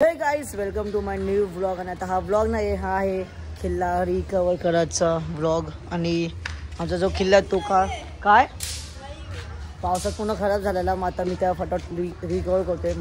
हे guys, welcome to my new vlog. आणि आता हा व्लॉग नाही, हा आहे किल्ला रिकवर करायचा व्लॉग. आणि आमचा जो किल्ला तो काय पावसात पूर्ण खराब झालेला, मग आता मी त्या फटाफट रिकवर करते.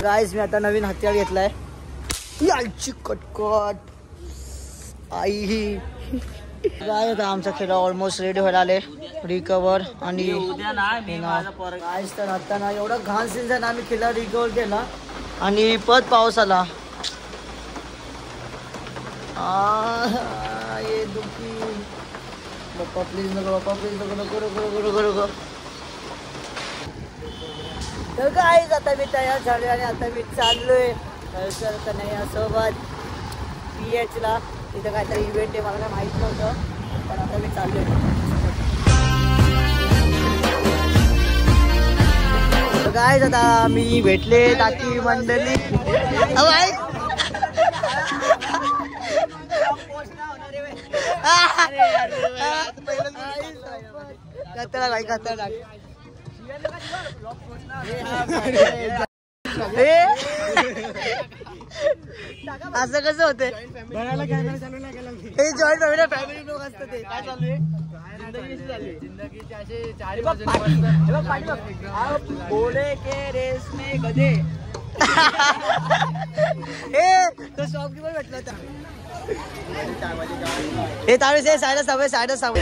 गाइस, मी आता नवीन हत्यार घेतलाय. याची कटकट आई काय. आता आमचा खेळ ऑलमोस्ट रेडी व्हायला आले रिकवर. आणि गाइस, तर आता ना एवढा घाण सीन झाला, आम्ही खेळा रिकवर केला आणि परत पाऊस आला. ये दुखी बाप्पा, प्लीज नको, बाप्पा प्लीज नको, नको नको नको नको. तर गाइस, आता मी तयार झालोय आणि आता मी चाललोय कन्हैयासोबत PH ला. तिथं काहीतरी इव्हेंट आहे, मला काय माहीत नव्हतं, पण आता मी चाललोय. गाइस, आता मी भेटले टाकी मंडळी. असं कसं होते हे जॉईंट फॅमिली लोक असतात ते काय चालू आहे. बोले के रेस में गधे हे तो शॉपकीपर भेटला होता. हे त्यावेळेस हे सायडच हवं, सायडच हवं.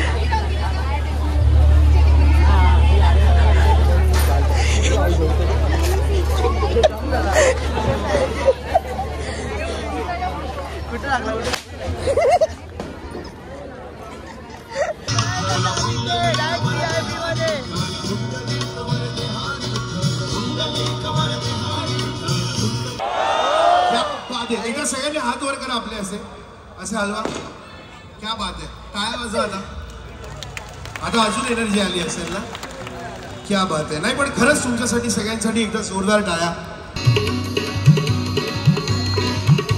कुठं लागला एकदा सगळ्यांनी हात वर करा आपले, असे असे हलवा. क्या बात आहे, टाळ्या वाजवा आता. आता अजून एनर्जी आली असेल ना. क्या बात आहे. नाही पण खरंच तुमच्यासाठी सगळ्यांसाठी एकदा जोरदार टाळ्या.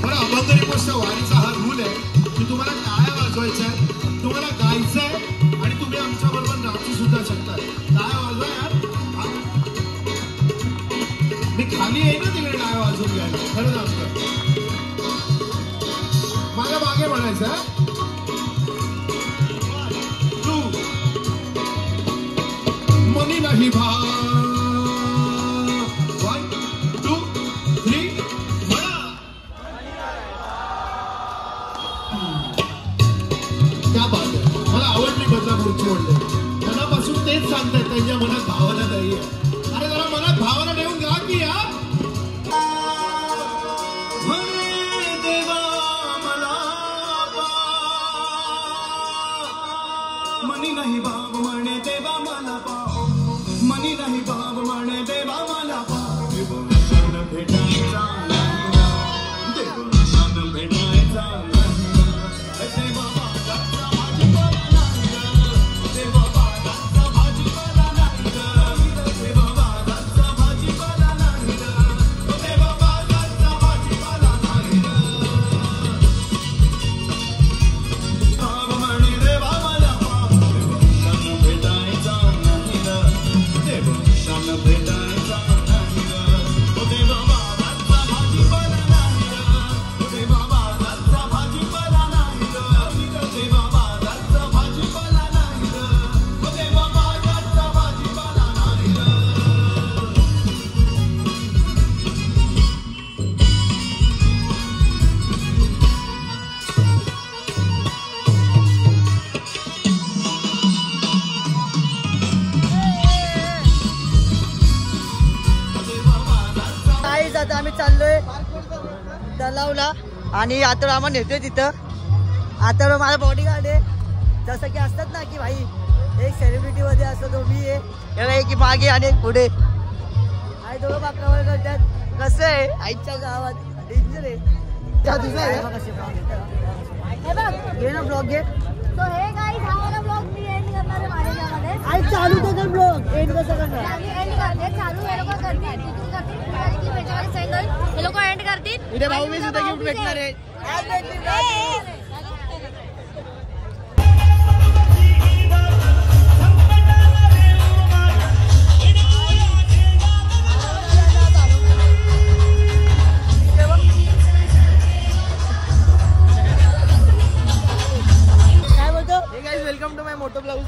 बरं, अभंग गोष्ट वारीचा हा रूल आहे की तुम्हाला टाळ्या वाजवायच्या आहेत, तुम्हाला गायचं आहे आणि तुम्ही आमच्या बरोबर नाचू सुद्धा शकता. टाळ्या वाजवा यार. मी खाली आहे ना तिकडे टाळ्या वाजवून घ्यायला. खरं नाचतं माझ्या मागे म्हणायचं. मनी नाही भा 1 2 3 म्हणा. क्या बात आहे. मला आवडली बदलापूरची ओढले. मनापासून तेच सांगतायत, त्यांच्या मनात भावना नाही आहे. अरे जरा मनात भावना ठेवून गा की या. मनी नाही बाब म्हणे देवा मला पाव, मनी नाही बाब म्हणे देवा मला पाव. देवशान भेटायचा नाही, देवशान भेटायचा नाही. देवा बाजारचा भाजीपाला नाही, देवा बाजारचा भाजीपाला नाही, देवा बाजारचा भाजीपाला नाही, देवा बाजारचा भाजीपाला नाही. बाब म्हणे देवा मला पाव, भेटायचा नाही, देवशान भेटायचा नाही. देवा बाजारचा भाजीपाला नाही, देवा बाजारचा भाजीपाला नाही, देवा बाजारचा भाजीपाला नाही, देवा बाजारचा भाजीपाला नाही. आता आम्ही चाललोय तलावला आणि आता आम्हाला नेतोय तिथं. आता माझा बॉडीगार्ड आहे, जसं की असतात ना की भाई एक सेलिब्रिटी मध्ये असतो तो मी आहे. एक मागे आणि एक पुढे. आई दोघं बाकरावर करतात. कसं आहे आईच्या गावात डेंजर आहे. घे ना ब्लॉग घे. आई चालू तर कर ब्लॉग. एंड कसं करणार? उद्या भाऊ मी सुद्धा गिफ्ट भेटणार आहे. वेलकम टू माय मोटो ब्लाउज.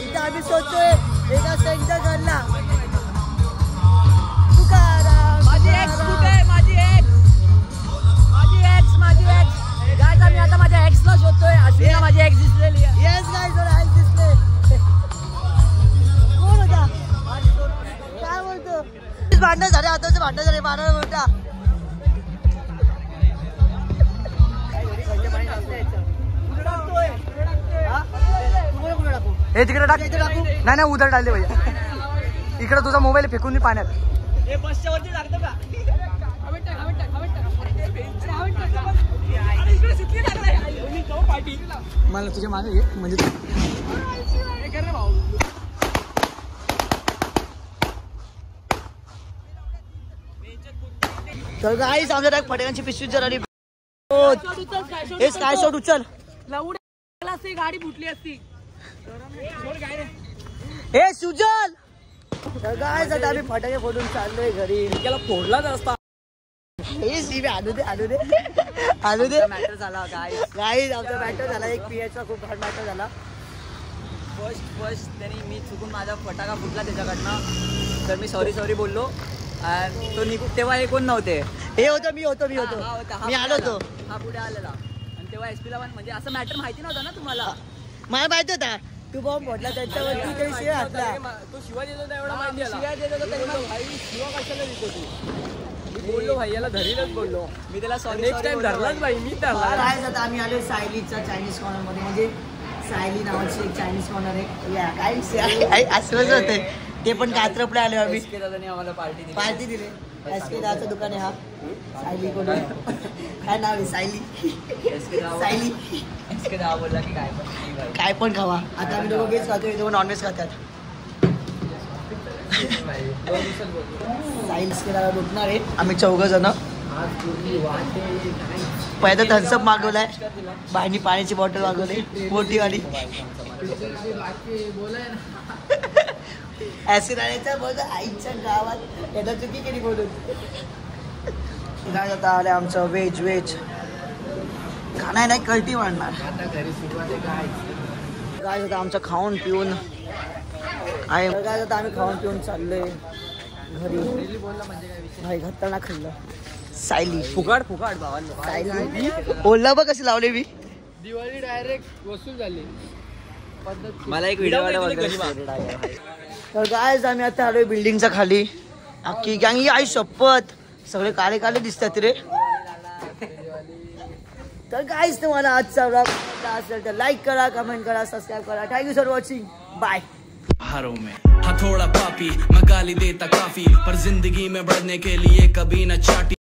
इथं आम्ही शोधतोय एका सेंटर घरला. माझी एक्स गाइस आम्ही आता माझ्या एक्सला शोधतोय. अश्विनला माझी एक्स दिसलेली आहे. येस गाइस जरा एक्स दिसले. कोण होता? काय बोलतो? भांडण झाले आताचे भांडण झाले. भांडण मोठा हे तिकडे टाक. नाही नाही उधर टाकले भैया. इकडे तुझा मोबाईल फेकून मी पाण्यात. बसच्या वरती टाकतो का? मला तुझ्या मागे म्हणजे तर गाईस आमच्या फटाक्यांची पिशवी जरा स्काय शॉट उचल. गाडी फुटली असती. हे सुजल. तर गाईस आता आम्ही फटाके फोडून चाललोय घरी. त्याला फोडलाच असता. हे सीबी आणू दे मॅटर झाला गाईस आमचा मॅटर झाला. एक पीएचचा खूप हार्ड मॅटर झाला. फर्स्ट त्यांनी मी चुकून माझा फटाका फुटला त्याच्याकडनं. तर मी सॉरी बोललो. तो निघू तेव्हा हे कोण नव्हते. हे होतं मी होतो मी आलो होतो. हा पुढे आलेला. आणि तेव्हा एसपीला पण म्हणजे असं मॅटर माहिती नव्हतं ना तुम्हाला. मला माहिती होता तू बॉम्ब फोडला त्याच्यावरती काही शिवाय घातला. तो शिवाय देत होता एवढा माहिती. शिवाय देत होता तरी मग भाई शिवा कशाला देतो तू? मी बोललो भाई याला धरीलच बोललो. मी त्याला सॉरी नेक्स्ट टाइम धरलाच भाई. मी धरला. काय आता आम्ही आलो सायलीचा चायनीज कॉर्नर मध्ये. म्हणजे सायली नावाची एक चायनीज कॉर्नर आहे. काय असंच होते ते पण कात्रपडे आले आम्ही. आम्हाला पार्टी दिली. एसके दाचं दुकान आहे. हा सायली कडून काय नाव आहे? सायली. एसके दावा बोलला की काय पण खावा. आता आम्ही दोघं व्हेज खातो. हे दोघं नॉनव्हेज खातात. सायली एसके दादा भेटणार आहे. आम्ही 4 जण. पहिला थम्सअप मागवलाय. बाईनी पाण्याची बॉटल मागवली मोठी वाली. ऐसे राहायचं बघ आईच्या गावात. याला चुकी केली बोलून. काय आता आलं आमचं व्हेज खाणं नाही कल्टी वाढणार. काय होतं आमचं खाऊन पिऊन आहे. काय होतं आम्ही खाऊन पिऊन चाललोय घरी. भाई घाताना खाल्लं. सायली फुकाट भावांनो. सायली ओला बघ कशी लावले मी. दिवाळी डायरेक्ट वसूल झाली. मला एक व्हिडिओ तर गायज आम्ही आता आलोय बिल्डिंगच्या खाली. अख्खी गँग ही आई शपथ सगळे काळे काळे दिसतात रे. तर गायज तुम्हाला आजचा व्लॉग असेल तर लाईक करा, कमेंट करा, सबस्क्राईब करा. Thank you for watching. बाय. हाँ थोड़ा पापी मैं गाली देता काफी पर जिंदगी में बढ़ने के लिए कभी न चाटी.